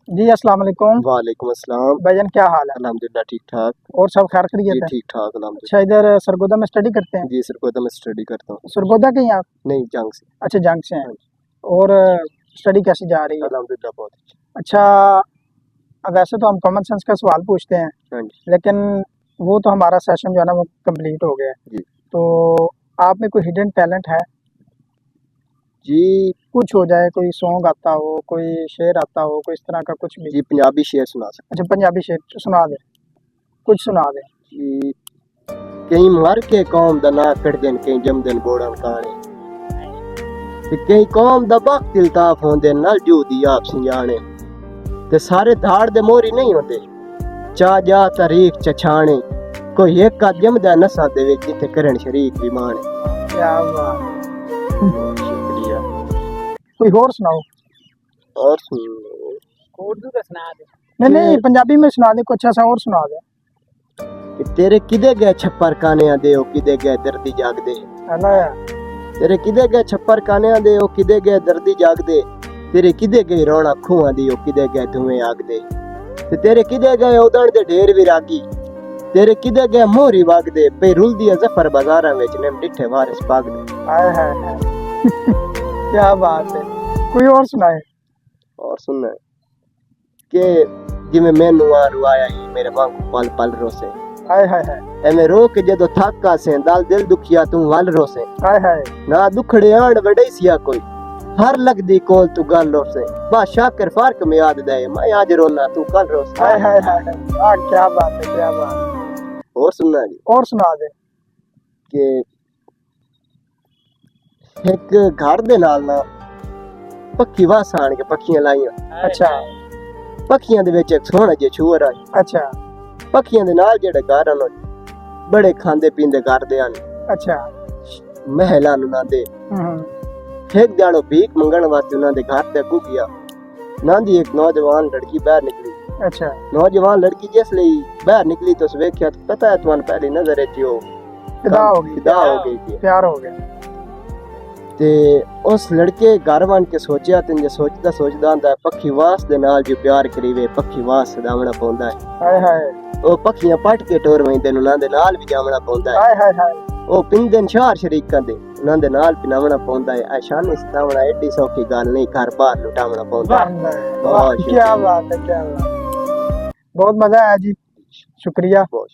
जी अस्सलाम वालेकुम। वालेकुम अस्सलाम। भाईजान क्या हाल है? अल्हम्दुलिल्लाह ठीक ठाक। और सब खैर जी खैरियत है? ठीक ठाक अल्हम्दुलिल्लाह। अच्छा, इधर सरगोदा में स्टडी करते हैं? जी सरगोदा में स्टडी करता हूँ। सरगोदा के ही आप? नहीं जंग से। अच्छा, जंग से हैं। हाँ जी। और स्टडी कैसी जा रही है? अल्हम्दुलिल्लाह बहुत अच्छी। अच्छा, अब वैसे तो हम कॉमन सेंस का सवाल पूछते हैं, हाँ जी। लेकिन वो तो हमारा सेशन जो है ना वो कंप्लीट हो गया है। जी। तो आप में कोई हिडन टैलेंट है? जी कुछ हो जाए, कोई सॉन्ग आता हो, कोई शेर आता हो, कोई इस तरह का कुछ भी। जी पंजाबी शेर सुना सकते। अच्छा, पंजाबी शेर सुना दे, कुछ सुना दे। जी कई मर के कौम दा ना कट देन, कई जमदन बोड़न काने, ते कई कौम दा वक्त इल्ताफ होंदे नल जो दी आप सिंजाने, ते सारे धाड़ दे मोरी नहीं होंदे चा जा तारीख चछाने, कोई एक का जमदा नसा दे विच जिथे करन शरीक भी माने। क्या बात। शुक्रिया। कोई और सुनाओ। और सुनो। उर्दू का सुना दे। नहीं नहीं, पंजाबी में सुना दे, कुछ अच्छा और सुना दे। कि तेरे किदे गए छप्पर काने दे ओ किदे गए दर्दी जाग दे, है यार। तेरे किदे गए छप्पर काने दे ओ किदे गए दर्दी जाग दे, तेरे किदे गए रोना खूहां दी ओ किदे गए धुएं आग दे, ते तेरे किदे गए उदण दे ढेर विरागी, तेरे किदे गए मोहरी वाग दे, पे रुलदी जफर बाजारां विच नेम डिठे वारिस पाग दे। हाय हाय हाय। क्या बात है। कोई और सुनाए। और सुनना कि जिवें मैनू आ रुआया ही मेरे वांगू पल पल रोसे, हाय हाय हाय। एवें रो के जदों थक आसे दल दिल दुखिया तू वल रोसे, हाय हाय। ना दुखड़े आण वड़ई सिया कोई हर लगदी कोल तू गल रोसे, बादशाह कर फारक में याद दे मैं आज रोना तू कल रोसे। हाय हाय हाय हाय। हाँ, क्या बात है, क्या बात है। और सुनना जी और सुना दे। कि एक घर दे नाल ना पक्की वास आण के पक्खियां लाइयां, अच्छा पक्खियां दे विच एक सोहना जिहा छूर आई, अच्छा पक्खियां दे नाल जेड़े घर न बड़े खांदे पींदे घर दे आन, अच्छा। महलां नूं ना दे एक दिहाड़ो भीख मंगण वास्ते उन्हां दे घर ते अग्गू गया, नां दी एक नौजवान लड़की बाहर निकली। अच्छा। नौजवान लड़की जिसले बाहर निकली तो उस वेख्या तो पता है तुहानू पहली नजर च ओ फिदा हो गई, फिदा हो गई थी। प्यार हो गया। ते उस लड़के घर बन के सोचा ते जे सोचदा सोचदा आंदा पक्षी वास दे नाल जो प्यार करीवे पक्षी वास सदावना पौंदा है। हाय हाय। ओ पक्षियां पट के टोर वहिंदे उन्हां दे नाल भी जावना पौंदा है। हाय हाय हाय। ओ पिंदे चार शरीकां दे उन्हां दे नाल पिनावना पौंदा है। ऐशानी सदावना एडी सौखी गल नहीं, घर बाहर लुटावना पौंदा है। वाह, क्या बात है, क्या बात है। बहुत मजा आया जी, शुक्रिया। बहुत